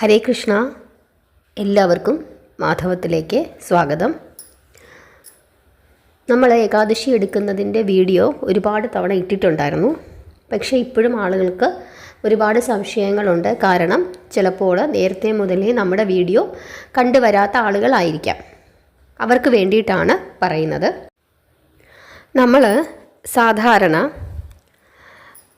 ഹരേ കൃഷ്ണ. എല്ലാവർക്കും മാധവത്തിലേക്ക് സ്വാഗതം. നമ്മൾ ഏകാദശി എടുക്കുന്നതിൻ്റെ വീഡിയോ ഒരുപാട് തവണ ഇട്ടിട്ടുണ്ടായിരുന്നു. പക്ഷേ ഇപ്പോഴും ആളുകൾക്ക് ഒരുപാട് സംശയങ്ങളുണ്ട്. കാരണം ചിലപ്പോൾ നേരത്തെ മുതലേ നമ്മുടെ വീഡിയോ കണ്ടുവരാത്ത ആളുകളായിരിക്കാം. അവർക്ക് വേണ്ടിയിട്ടാണ് പറയുന്നത്. നമ്മൾ സാധാരണ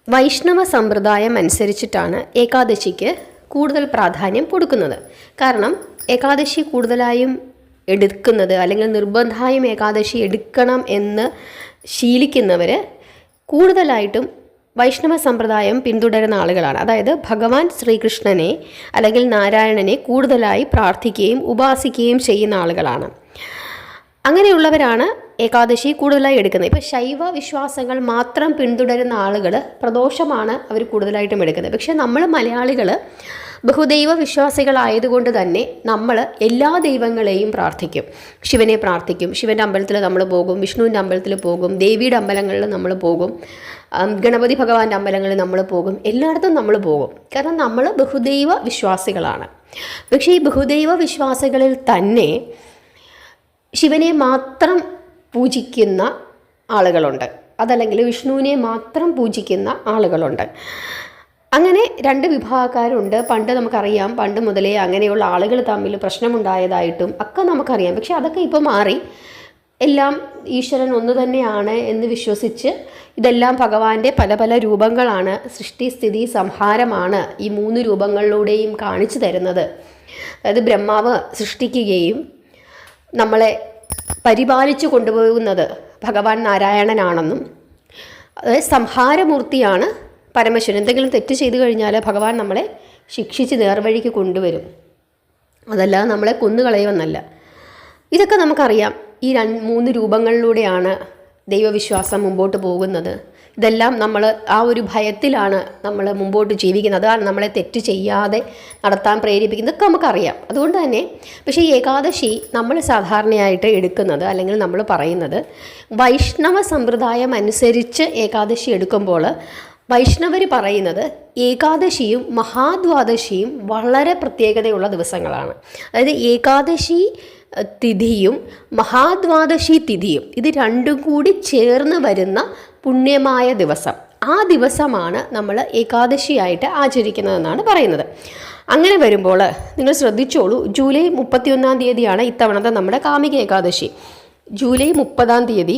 വൈഷ്ണവ സമ്പ്രദായം അനുസരിച്ചിട്ടാണ് ഏകാദശിക്ക് കൂടുതൽ പ്രാധാന്യം കൊടുക്കുന്നത്. കാരണം ഏകാദശി കൂടുതലായും എടുക്കുന്നത് അല്ലെങ്കിൽ നിർബന്ധമായും ഏകാദശി എടുക്കണം എന്ന് ശീലിക്കുന്നവർ കൂടുതലായിട്ടും വൈഷ്ണവ സമ്പ്രദായം പിന്തുടരുന്ന ആളുകളാണ്. അതായത് ഭഗവാൻ ശ്രീകൃഷ്ണനെ അല്ലെങ്കിൽ നാരായണനെ കൂടുതലായി പ്രാർത്ഥിക്കുകയും ഉപാസിക്കുകയും ചെയ്യുന്ന ആളുകളാണ്. അങ്ങനെയുള്ളവരാണ് ഏകാദശി കൂടുതലായി എടുക്കുന്നത്. ഇപ്പോൾ ശൈവ വിശ്വാസങ്ങൾ മാത്രം പിന്തുടരുന്ന ആളുകൾ പ്രദോഷമാണ് അവർ കൂടുതലായിട്ടും എടുക്കുന്നത്. പക്ഷേ നമ്മൾ മലയാളികൾ ബഹുദൈവ വിശ്വാസികളായതുകൊണ്ട് തന്നെ നമ്മൾ എല്ലാ ദൈവങ്ങളെയും പ്രാർത്ഥിക്കും. ശിവനെ പ്രാർത്ഥിക്കും. ശിവൻ്റെ അമ്പലത്തിൽ നമ്മൾ പോകും, വിഷ്ണുവിൻ്റെ അമ്പലത്തിൽ പോകും, ദേവിയുടെ അമ്പലങ്ങളിൽ നമ്മൾ പോകും, ഗണപതി ഭഗവാന്റെ അമ്പലങ്ങളിൽ നമ്മൾ പോകും, എല്ലായിടത്തും നമ്മൾ പോകും. കാരണം നമ്മൾ ബഹുദൈവ വിശ്വാസികളാണ്. പക്ഷേ ഈ ബഹുദൈവ വിശ്വാസികളിൽ തന്നെ ശിവനെ മാത്രം പൂജിക്കുന്ന ആളുകളുണ്ട്, അതല്ലെങ്കിൽ വിഷ്ണുവിനെ മാത്രം പൂജിക്കുന്ന ആളുകളുണ്ട്. അങ്ങനെ രണ്ട് വിഭാഗക്കാരുണ്ട്. പണ്ട് നമുക്കറിയാം, പണ്ട് മുതലേ അങ്ങനെയുള്ള ആളുകൾ തമ്മിൽ പ്രശ്നമുണ്ടായതായിട്ടും ഒക്കെ നമുക്കറിയാം. പക്ഷെ അതൊക്കെ ഇപ്പോൾ മാറി. എല്ലാം ഈശ്വരൻ ഒന്ന് തന്നെയാണ് എന്ന് വിശ്വസിച്ച് ഇതെല്ലാം ഭഗവാന്റെ പല പല രൂപങ്ങളാണ്, സൃഷ്ടി സ്ഥിതി സംഹാരമാണ് ഈ മൂന്ന് രൂപങ്ങളിലൂടെയും കാണിച്ചു തരുന്നത്. അതായത് ബ്രഹ്മാവ് സൃഷ്ടിക്കുകയും നമ്മളെ പരിപാലിച്ചു കൊണ്ടുപോകുന്നത് ഭഗവാൻ നാരായണനാണെന്നും, അതായത് സംഹാരമൂർത്തിയാണ് പരമശിവൻ. എന്തെങ്കിലും തെറ്റ് ചെയ്തു കഴിഞ്ഞാൽ ഭഗവാൻ നമ്മളെ ശിക്ഷിച്ച് നേർവഴിക്ക് കൊണ്ടുവരും, അതല്ലാതെ നമ്മളെ കൊന്നുകളയുമെന്നല്ല. ഇതൊക്കെ നമുക്കറിയാം. ഈ മൂന്ന് രൂപങ്ങളിലൂടെയാണ് ദൈവവിശ്വാസം മുമ്പോട്ട് പോകുന്നത്. ഇതെല്ലാം നമ്മൾ ആ ഒരു ഭയത്തിലാണ് നമ്മൾ മുമ്പോട്ട് ജീവിക്കുന്നത്. അതാണ് നമ്മളെ തെറ്റ് ചെയ്യാതെ നടത്താൻ പ്രേരിപ്പിക്കുന്നത്. ഇതൊക്കെ നമുക്കറിയാം. അതുകൊണ്ട് തന്നെ പക്ഷേ ഈ ഏകാദശി നമ്മൾ സാധാരണയായിട്ട് എടുക്കുന്നത് അല്ലെങ്കിൽ നമ്മൾ പറയുന്നത് വൈഷ്ണവ സമ്പ്രദായം അനുസരിച്ച് ഏകാദശി എടുക്കുമ്പോൾ വൈഷ്ണവർ പറയുന്നത് ഏകാദശിയും മഹാദ്വാദശിയും വളരെ പ്രത്യേകതയുള്ള ദിവസങ്ങളാണ്. അതായത് ഏകാദശി തിഥിയും മഹാദ്വാദശി തിഥിയും ഇത് രണ്ടും കൂടി ചേർന്ന് വരുന്ന പുണ്യമായ ദിവസം, ആ ദിവസമാണ് നമ്മൾ ഏകാദശിയായിട്ട് ആചരിക്കുന്നതെന്നാണ് പറയുന്നത്. അങ്ങനെ വരുമ്പോൾ നിങ്ങൾ ശ്രദ്ധിച്ചോളൂ, ജൂലൈ 31-ാം തീയതിയാണ് ഇത്തവണത്തെ നമ്മുടെ കാമിക ഏകാദശി. ജൂലൈ 30-ാം തീയതി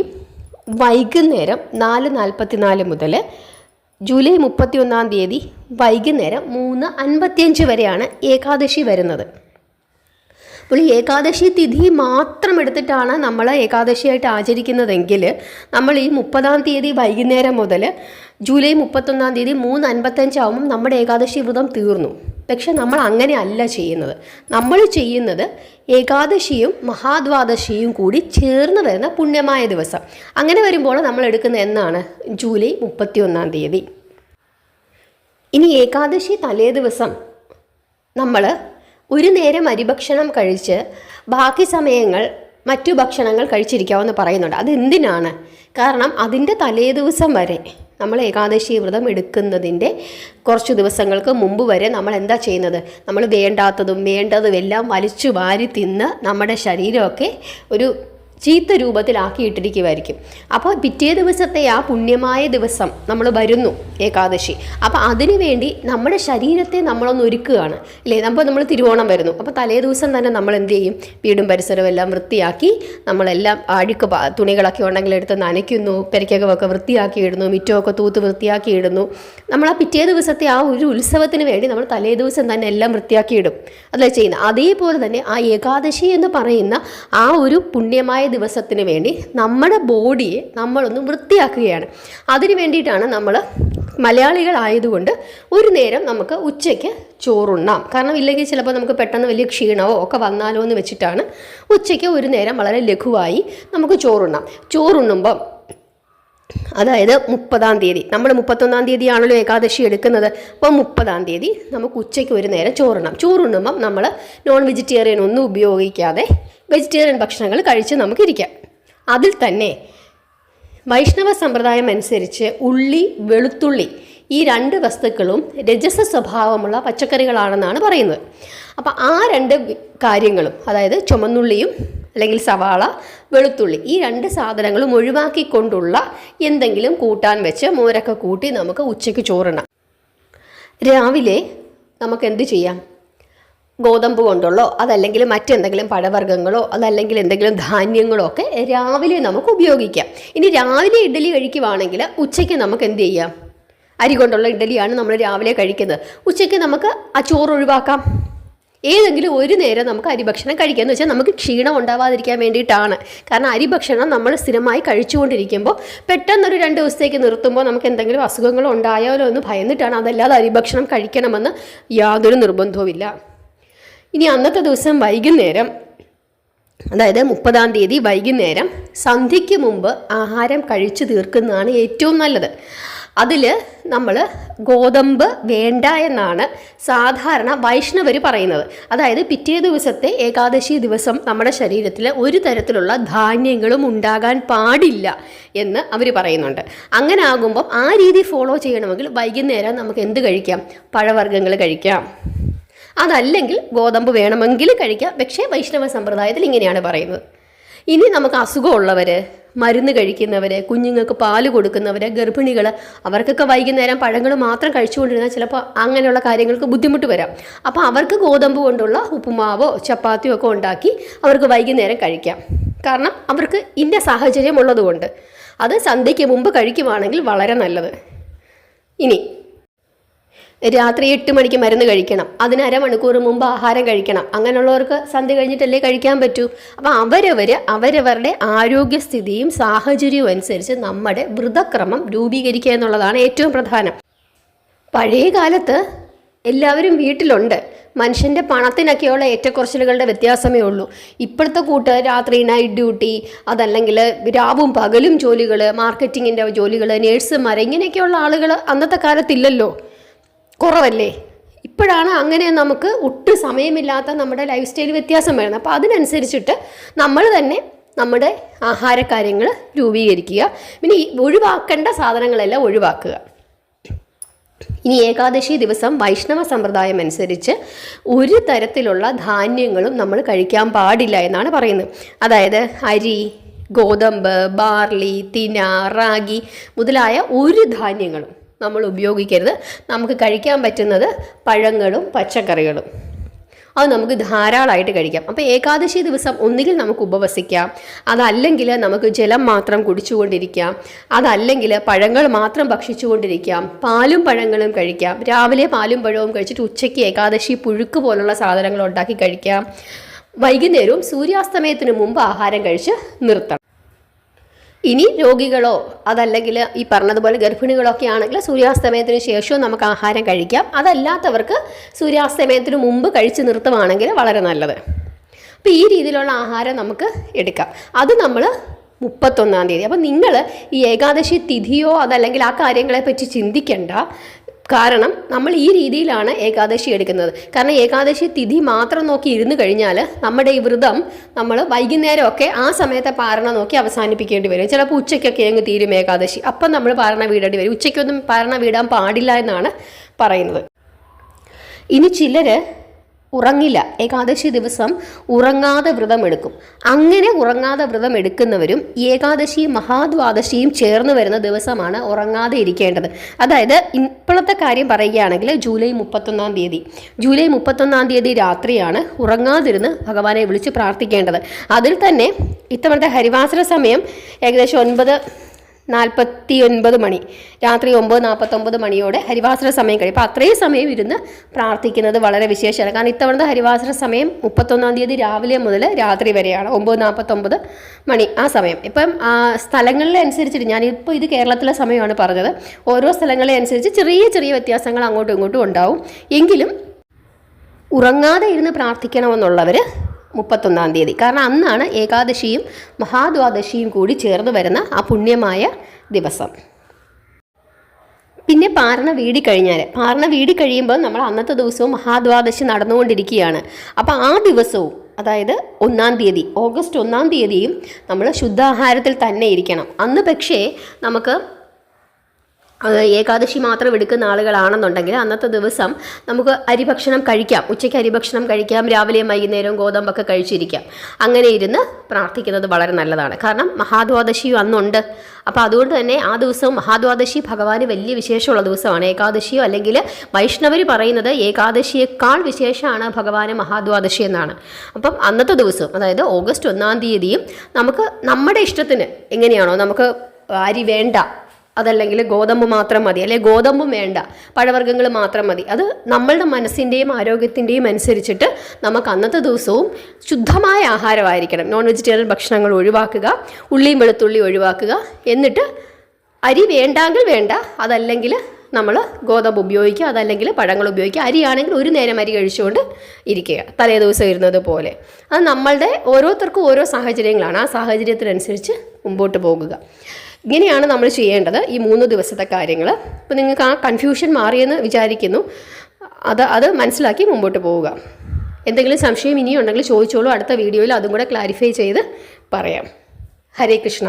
വൈകുന്നേരം 4:44 മുതൽ ജൂലൈ 31-ാം തീയതി വൈകുന്നേരം 3:55 വരെയാണ് ഏകാദശി വരുന്നത്. അപ്പോൾ ഈ ഏകാദശി തിഥി മാത്രം എടുത്തിട്ടാണ് നമ്മൾ ഏകാദശിയായിട്ട് ആചരിക്കുന്നതെങ്കിൽ നമ്മൾ ഈ 30-ാം തീയതി വൈകുന്നേരം മുതൽ ജൂലൈ 31-ാം തീയതി 3:55 ആകുമ്പം നമ്മുടെ ഏകാദശി വ്രതം തീർന്നു. പക്ഷെ നമ്മൾ അങ്ങനെ അല്ല ചെയ്യുന്നത്. നമ്മൾ ചെയ്യുന്നത് ഏകാദശിയും മഹാദ്വാദശിയും കൂടി ചേർന്ന് വരുന്ന പുണ്യമായ ദിവസം. അങ്ങനെ വരുമ്പോൾ നമ്മൾ എടുക്കുന്ന എന്നാണ് ജൂലൈ 31-ാം തീയതി. ഇനി ഏകാദശി തലേ ദിവസം നമ്മൾ ഒരു നേരം അരിഭക്ഷണം കഴിച്ച് ബാക്കി സമയങ്ങൾ മറ്റു ഭക്ഷണങ്ങൾ കഴിച്ചിരിക്കാമെന്ന് പറയുന്നുണ്ട്. അതെന്തിനാണ്? കാരണം അതിൻ്റെ തലേ ദിവസം വരെ നമ്മൾ ഏകാദശി വ്രതം എടുക്കുന്നതിൻ്റെ കുറച്ച് ദിവസങ്ങൾക്ക് മുമ്പ് വരെ നമ്മൾ എന്താ ചെയ്യുന്നത്? നമ്മൾ വേണ്ടാത്തതും വേണ്ടതും എല്ലാം വലിച്ചു വാരി തിന്ന് നമ്മുടെ ശരീരമൊക്കെ ഒരു ചീത്ത രൂപത്തിലാക്കിയിട്ടിരിക്കുമായിരിക്കും. അപ്പോൾ പിറ്റേ ദിവസത്തെ ആ പുണ്യമായ ദിവസം നമ്മൾ വരുന്നു ഏകാദശി. അപ്പോൾ അതിനു വേണ്ടി നമ്മുടെ ശരീരത്തെ നമ്മളൊന്ന് ഒരുക്കുകയാണ് അല്ലേ? നമ്മൾ തിരുവോണം വരുന്നു. അപ്പോൾ തലേ ദിവസം തന്നെ നമ്മൾ എന്ത് ചെയ്യും? വീടും പരിസരവും എല്ലാം വൃത്തിയാക്കി നമ്മളെല്ലാം അഴുക്ക് തുണികളൊക്കെ ഉണ്ടെങ്കിൽ എടുത്ത് നനയ്ക്കുന്നു, പെരയ്ക്കൊക്കെ വൃത്തിയാക്കി ഇടുന്നു, മിറ്റമൊക്കെ തൂത്ത് വൃത്തിയാക്കി ഇടുന്നു. നമ്മൾ ആ പിറ്റേ ദിവസത്തെ ആ ഒരു ഉത്സവത്തിന് വേണ്ടി നമ്മൾ തലേ ദിവസം തന്നെ എല്ലാം വൃത്തിയാക്കി ഇടും. അതല്ലേ ചെയ്യുന്നത്? അതേപോലെ തന്നെ ആ ഏകാദശി എന്ന് പറയുന്ന ആ ഒരു പുണ്യമായ ദിവസത്തിന് വേണ്ടി നമ്മുടെ ബോഡിയെ നമ്മളൊന്ന് വൃത്തിയാക്കുകയാണ്. അതിന് വേണ്ടിയിട്ടാണ് നമ്മൾ മലയാളികളായതുകൊണ്ട് ഒരു നേരം നമുക്ക് ഉച്ചയ്ക്ക് ചോറുണ്ണാം. കാരണം ഇല്ലെങ്കിൽ ചിലപ്പോൾ നമുക്ക് പെട്ടെന്ന് വലിയ ക്ഷീണമോ ഒക്കെ വന്നാലോ എന്ന് വെച്ചിട്ടാണ് ഉച്ചയ്ക്ക് ഒരു നേരം വളരെ ലഘുവായി നമുക്ക് ചോറുണ്ണാം. ചോറുണ്ണുമ്പം അതായത് 30-ാം തീയതി, നമ്മൾ 31-ാം തീയതിയാണല്ലോ ഏകാദശി എടുക്കുന്നത്. അപ്പോൾ 30-ാം തീയതി നമുക്ക് ഉച്ചയ്ക്ക് ഒരു നേരം ചോറുണ്ണാം. ചോറുണ്ണുമ്പം നമ്മൾ നോൺ വെജിറ്റേറിയൻ ഒന്നും ഉപയോഗിക്കാതെ വെജിറ്റേറിയൻ ഭക്ഷണങ്ങൾ കഴിച്ച് നമുക്കിരിക്കാം. അതിൽ തന്നെ വൈഷ്ണവ സമ്പ്രദായം അനുസരിച്ച് ഉള്ളി, വെളുത്തുള്ളി ഈ 2 വസ്തുക്കളും രജസ സ്വഭാവമുള്ള പച്ചക്കറികളാണെന്നാണ് പറയുന്നത്. അപ്പോൾ ആ 2 കാര്യങ്ങളും, അതായത് ചുമന്നുള്ളിയും അല്ലെങ്കിൽ സവാള, വെളുത്തുള്ളി, ഈ 2 സാധനങ്ങളും ഒഴിവാക്കിക്കൊണ്ടുള്ള എന്തെങ്കിലും കൂട്ടാൻ വെച്ച് മോരൊക്കെ കൂട്ടി നമുക്ക് ഉച്ചയ്ക്ക് ചോറിടാം. രാവിലെ നമുക്ക് എന്ത് ചെയ്യാം? ഗോതമ്പ് കൊണ്ടുള്ളോ അതല്ലെങ്കിൽ മറ്റെന്തെങ്കിലും പഴവർഗ്ഗങ്ങളോ അതല്ലെങ്കിൽ എന്തെങ്കിലും ധാന്യങ്ങളോ ഒക്കെ രാവിലെ നമുക്ക് ഉപയോഗിക്കാം. ഇനി രാവിലെ ഇഡ്ഡലി കഴിക്കുവാണെങ്കിൽ ഉച്ചയ്ക്ക് നമുക്ക് എന്ത് ചെയ്യാം? അരി കൊണ്ടുള്ള ഇഡ്ഡലിയാണ് നമ്മൾ രാവിലെ കഴിക്കുന്നത്. ഉച്ചയ്ക്ക് നമുക്ക് ആ ചോറ് ഒഴിവാക്കാം. ഏതെങ്കിലും ഒരു നേരം നമുക്ക് അരിഭക്ഷണം കഴിക്കുക എന്ന് വെച്ചാൽ നമുക്ക് ക്ഷീണം ഉണ്ടാവാതിരിക്കാൻ വേണ്ടിയിട്ടാണ്. കാരണം അരിഭക്ഷണം നമ്മൾ സ്ഥിരമായി കഴിച്ചുകൊണ്ടിരിക്കുമ്പോൾ പെട്ടെന്നൊരു 2 ദിവസത്തേക്ക് നിർത്തുമ്പോൾ നമുക്ക് എന്തെങ്കിലും അസുഖങ്ങൾ ഉണ്ടായാലോ എന്ന് ഭയന്നിട്ടാണ്. അതല്ലാതെ അരിഭക്ഷണം കഴിക്കണമെന്ന് യാതൊരു നിർബന്ധവുമില്ല. ഇനി അന്നത്തെ ദിവസം വൈകുന്നേരം, അതായത് 30-ാം തീയതി വൈകുന്നേരം സന്ധ്യയ്ക്ക് മുമ്പ് ആഹാരം കഴിച്ചു തീർക്കുന്നതാണ് ഏറ്റവും നല്ലത്. അതിൽ നമ്മൾ ഗോതമ്പ് വേണ്ട എന്നാണ് സാധാരണ വൈഷ്ണവർ പറയുന്നത്. അതായത് പിറ്റേ ദിവസത്തെ ഏകാദശി ദിവസം നമ്മുടെ ശരീരത്തിൽ ഒരു തരത്തിലുള്ള ധാന്യങ്ങളും ഉണ്ടാകാൻ പാടില്ല എന്ന് അവർ പറയുന്നുണ്ട്. അങ്ങനെ ആകുമ്പം ആ രീതി ഫോളോ ചെയ്യണമെങ്കിൽ വൈകുന്നേരം നമുക്ക് എന്ത് കഴിക്കാം? പഴവർഗ്ഗങ്ങൾ കഴിക്കാം. അതല്ലെങ്കിൽ ഗോതമ്പ് വേണമെങ്കിൽ കഴിക്കാം. പക്ഷേ വൈഷ്ണവ സമ്പ്രദായത്തിൽ ഇങ്ങനെയാണ് പറയുന്നത്. ഇനി നമുക്ക് അസുഖമുള്ളവർ, മരുന്ന് കഴിക്കുന്നവർ, കുഞ്ഞുങ്ങൾക്ക് പാല് കൊടുക്കുന്നവർ, ഗർഭിണികൾ, അവർക്കൊക്കെ വൈകുന്നേരം പഴങ്ങൾ മാത്രം കഴിച്ചുകൊണ്ടിരുന്നാൽ ചിലപ്പോൾ അങ്ങനെയുള്ള കാര്യങ്ങൾക്ക് ബുദ്ധിമുട്ട് വരാം. അപ്പോൾ അവർക്ക് ഗോതമ്പ് കൊണ്ടുള്ള ഉപ്പുമാവോ ചപ്പാത്തിയോ ഒക്കെ ഉണ്ടാക്കി അവർക്ക് വൈകുന്നേരം കഴിക്കാം. കാരണം അവർക്ക് ഇന്ന സാഹചര്യം ഉള്ളതുകൊണ്ട് അത് സന്ധ്യയ്ക്ക് മുമ്പ് കഴിക്കുവാണെങ്കിൽ വളരെ നല്ലത്. ഇനി രാത്രി 8 മണിക്ക് മരുന്ന് കഴിക്കണം, അതിന് അരമണിക്കൂർ മുമ്പ് ആഹാരം കഴിക്കണം. അങ്ങനെയുള്ളവർക്ക് സന്ധ്യ കഴിഞ്ഞിട്ടല്ലേ കഴിക്കാൻ പറ്റൂ. അപ്പോൾ അവരവരുടെ ആരോഗ്യസ്ഥിതിയും സാഹചര്യവും അനുസരിച്ച് നമ്മുടെ വ്രതക്രമം രൂപീകരിക്കുക എന്നുള്ളതാണ് ഏറ്റവും പ്രധാനം. പഴയ കാലത്ത് എല്ലാവരും വീട്ടിലുണ്ട്. മനുഷ്യൻ്റെ പണത്തിനൊക്കെയുള്ള ഏറ്റക്കുറച്ചിലുകളുടെ വ്യത്യാസമേ ഉള്ളൂ. ഇപ്പോഴത്തെ രാത്രി നൈറ്റ് ഡ്യൂട്ടി, അതല്ലെങ്കിൽ രാവും പകലും ജോലികൾ, മാർക്കറ്റിങ്ങിൻ്റെ ജോലികൾ, നേഴ്സുമാർ, ഇങ്ങനെയൊക്കെയുള്ള ആളുകൾ അന്നത്തെ കാലത്തില്ലല്ലോ, കുറവല്ലേ. ഇപ്പോഴാണ് അങ്ങനെ നമുക്ക് ഒട്ടും സമയമില്ലാത്ത നമ്മുടെ ലൈഫ് സ്റ്റൈൽ വ്യത്യാസം വരുന്നത്. അപ്പോൾ അതിനനുസരിച്ചിട്ട് നമ്മൾ തന്നെ നമ്മുടെ ആഹാരകാര്യങ്ങൾ രൂപീകരിക്കുക. പിന്നെ ഈ ഒഴിവാക്കേണ്ട സാധനങ്ങളെല്ലാം ഒഴിവാക്കുക. ഇനി ഏകാദശി ദിവസം വൈഷ്ണവ സമ്പ്രദായം അനുസരിച്ച് ഒരു തരത്തിലുള്ള ധാന്യങ്ങളും നമ്മൾ കഴിക്കാൻ പാടില്ല എന്നാണ് പറയുന്നത്. അതായത് അരി, ഗോതമ്പ്, ബാർലി, തിന, റാഗി മുതലായ ഒരു ധാന്യങ്ങളും നമ്മൾ ഉപയോഗിക്കരുത്. നമുക്ക് കഴിക്കാൻ പറ്റുന്നത് പഴങ്ങളും പച്ചക്കറികളും, അത് നമുക്ക് ധാരാളമായിട്ട് കഴിക്കാം. അപ്പോൾ ഏകാദശി ദിവസം ഒന്നുകിൽ നമുക്ക് ഉപവസിക്കാം, അതല്ലെങ്കിൽ നമുക്ക് ജലം മാത്രം കുടിച്ചുകൊണ്ടിരിക്കാം, അതല്ലെങ്കിൽ പഴങ്ങൾ മാത്രം ഭക്ഷിച്ചുകൊണ്ടിരിക്കാം, പാലും പഴങ്ങളും കഴിക്കാം. രാവിലെ പാലും പഴവും കഴിച്ചിട്ട് ഉച്ചയ്ക്ക് ഏകാദശി പുഴുക്ക് പോലുള്ള സാധനങ്ങൾ ഉണ്ടാക്കി കഴിക്കാം. വൈകുന്നേരവും സൂര്യാസ്തമയത്തിന് മുമ്പ് ആഹാരം കഴിച്ച് നിർത്തണം. ഇനി രോഗികളോ അതല്ലെങ്കിൽ ഈ പറഞ്ഞതുപോലെ ഗർഭിണികളൊക്കെ ആണെങ്കിൽ സൂര്യാസ്തമയത്തിന് ശേഷവും നമുക്ക് ആഹാരം കഴിക്കാം. അതല്ലാത്തവർക്ക് സൂര്യാസ്തമയത്തിന് മുമ്പ് കഴിച്ച് നിർത്തുവാണെങ്കിൽ വളരെ നല്ലത്. അപ്പോൾ ഈ രീതിയിലുള്ള ആഹാരം നമുക്ക് എടുക്കാം. അത് നമ്മൾ 31-ാം തീയതി. അപ്പോൾ നിങ്ങൾ ഈ ഏകാദശി തിഥിയോ അതല്ലെങ്കിൽ ആ കാര്യങ്ങളെപ്പറ്റി ചിന്തിക്കേണ്ട. കാരണം നമ്മൾ ഈ രീതിയിലാണ് ഏകാദശി എടുക്കുന്നത്. കാരണം ഏകാദശി തിഥി മാത്രം നോക്കി ഇരുന്ന് കഴിഞ്ഞാൽ നമ്മുടെ ഈ വ്രതം നമ്മൾ വൈകുന്നേരമൊക്കെ ആ സമയത്തെ പാരണ നോക്കി അവസാനിപ്പിക്കേണ്ടി വരും. ചിലപ്പോൾ ഉച്ചയ്ക്കൊക്കെ അങ്ങ് തീരും ഏകാദശി, അപ്പം നമ്മൾ പാരണ വീടേണ്ടി വരും. ഉച്ചയ്ക്കൊന്നും പാരണ വീടാൻ പാടില്ല എന്നാണ് പറയുന്നത്. ഇനി ചിലർ ഉറങ്ങില്ല, ഏകാദശി ദിവസം ഉറങ്ങാതെ വ്രതമെടുക്കും. അങ്ങനെ ഉറങ്ങാതെ വ്രതം എടുക്കുന്നവരും ഏകാദശിയും മഹാദ്വാദശിയും ചേർന്ന് വരുന്ന ദിവസമാണ് ഉറങ്ങാതെ ഇരിക്കേണ്ടത്. അതായത് ഇപ്പോഴത്തെ കാര്യം പറയുകയാണെങ്കിൽ ജൂലൈ 31-ാം തീയതി. ജൂലൈ 31-ാം തീയതി രാത്രിയാണ് ഉറങ്ങാതിരുന്ന് ഭഗവാനെ വിളിച്ച് പ്രാർത്ഥിക്കേണ്ടത്. അതിൽ തന്നെ ഇത്തവണത്തെ ഹരിവാസര സമയം ഏകദേശം 9:49 മണി, രാത്രി 9:49 മണിയോടെ ഹരിവാസര സമയം കഴിയും. അപ്പോൾ അത്രയും സമയം ഇരുന്ന് പ്രാർത്ഥിക്കുന്നത് വളരെ വിശേഷമാണ്. കാരണം ഇത്തവണത്തെ ഹരിവാസര സമയം 31-ാം തീയതി രാവിലെ മുതൽ രാത്രി വരെയാണ്, 9:49 മണി ആ സമയം. ഇപ്പം സ്ഥലങ്ങളിലെ അനുസരിച്ചിട്ട്, ഞാനിപ്പോൾ ഇത് കേരളത്തിലെ സമയമാണ് പറഞ്ഞത്, ഓരോ സ്ഥലങ്ങളെ അനുസരിച്ച് ചെറിയ ചെറിയ വ്യത്യാസങ്ങൾ അങ്ങോട്ടും ഇങ്ങോട്ടും ഉണ്ടാവും. എങ്കിലും ഉറങ്ങാതെ ഇരുന്ന് പ്രാർത്ഥിക്കണമെന്നുള്ളവർ 31-ാം തീയതി. കാരണം അന്നാണ് ഏകാദശിയും മഹാദ്വാദശിയും കൂടി ചേർന്ന് വരുന്ന ആ പുണ്യമായ ദിവസം. പിന്നെ പാരണ വീടി കഴിയുമ്പോൾ നമ്മൾ അന്നത്തെ ദിവസവും മഹാദ്വാദശി നടന്നുകൊണ്ടിരിക്കുകയാണ്. അപ്പോൾ ആ ദിവസവും, അതായത് 1-ാം തീയതി, ഓഗസ്റ്റ് 1-ാം തീയതിയും നമ്മൾ ശുദ്ധാഹാരത്തിൽ തന്നെ ഇരിക്കണം. അന്ന് പക്ഷേ നമുക്ക് ഏകാദശി മാത്രം എടുക്കുന്ന ആളുകളാണെന്നുണ്ടെങ്കിൽ അന്നത്തെ ദിവസം നമുക്ക് അരിഭക്ഷണം കഴിക്കാം, ഉച്ചയ്ക്ക് അരിഭക്ഷണം കഴിക്കാം, രാവിലെയും വൈകുന്നേരവും ഗോതമ്പൊക്കെ കഴിച്ചിരിക്കാം. അങ്ങനെ ഇരുന്ന് പ്രാർത്ഥിക്കുന്നത് വളരെ നല്ലതാണ്. കാരണം മഹാദ്വാദശിയും അന്നുണ്ട്. അപ്പോൾ അതുകൊണ്ട് തന്നെ ആ ദിവസവും മഹാദ്വാദശി ഭഗവാന് വലിയ വിശേഷമുള്ള ദിവസമാണ്. ഏകാദശിയോ അല്ലെങ്കിൽ വൈഷ്ണവർ പറയുന്നത് ഏകാദശിയേക്കാൾ വിശേഷമാണ് ഭഗവാന് മഹാദ്വാദശി എന്നാണ്. അപ്പം അന്നത്തെ ദിവസവും, അതായത് ഓഗസ്റ്റ് 1-ാം തീയതിയും നമുക്ക് നമ്മുടെ ഇഷ്ടത്തിന് എങ്ങനെയാണോ, നമുക്ക് അരി വേണ്ട, അതല്ലെങ്കിൽ ഗോതമ്പ് മാത്രം മതി, അല്ലെങ്കിൽ ഗോതമ്പും വേണ്ട, പഴവർഗ്ഗങ്ങൾ മാത്രം മതി, അത് നമ്മളുടെ മനസ്സിൻ്റെയും ആരോഗ്യത്തിൻ്റെയും അനുസരിച്ചിട്ട് നമുക്ക് അന്നത്തെ ദിവസവും ശുദ്ധമായ ആഹാരമായിരിക്കണം. നോൺ വെജിറ്റേറിയൻ ഭക്ഷണങ്ങൾ ഒഴിവാക്കുക, ഉള്ളിയും വെളുത്തുള്ളി ഒഴിവാക്കുക. എന്നിട്ട് അരി വേണ്ടെങ്കിൽ വേണ്ട, അതല്ലെങ്കിൽ നമ്മൾ ഗോതമ്പ് ഉപയോഗിക്കുക, അതല്ലെങ്കിൽ പഴങ്ങൾ ഉപയോഗിക്കുക. അരിയാണെങ്കിൽ ഒരു നേരം അരി കഴിച്ചുകൊണ്ട് ഇരിക്കുക, തലേ ദിവസം ഇരുന്നത് പോലെ. അത് നമ്മളുടെ ഓരോരുത്തർക്കും ഓരോ സാഹചര്യങ്ങളാണ്, ആ സാഹചര്യത്തിനനുസരിച്ച് മുമ്പോട്ട് പോകുക. ഇങ്ങനെയാണ് നമ്മൾ ചെയ്യേണ്ടത് ഈ 3 ദിവസത്തെ കാര്യങ്ങൾ. അപ്പോൾ നിങ്ങൾക്ക് ആ കൺഫ്യൂഷൻ മാറിയെന്ന് വിചാരിക്കുന്നു. അത് മനസ്സിലാക്കി മുമ്പോട്ട് പോവുക. എന്തെങ്കിലും സംശയം ഇനിയും ഉണ്ടെങ്കിൽ ചോദിച്ചോളൂ. അടുത്ത വീഡിയോയിൽ അതും കൂടെ ക്ലാരിഫൈ ചെയ്ത് പറയാം. ഹരേ കൃഷ്ണ.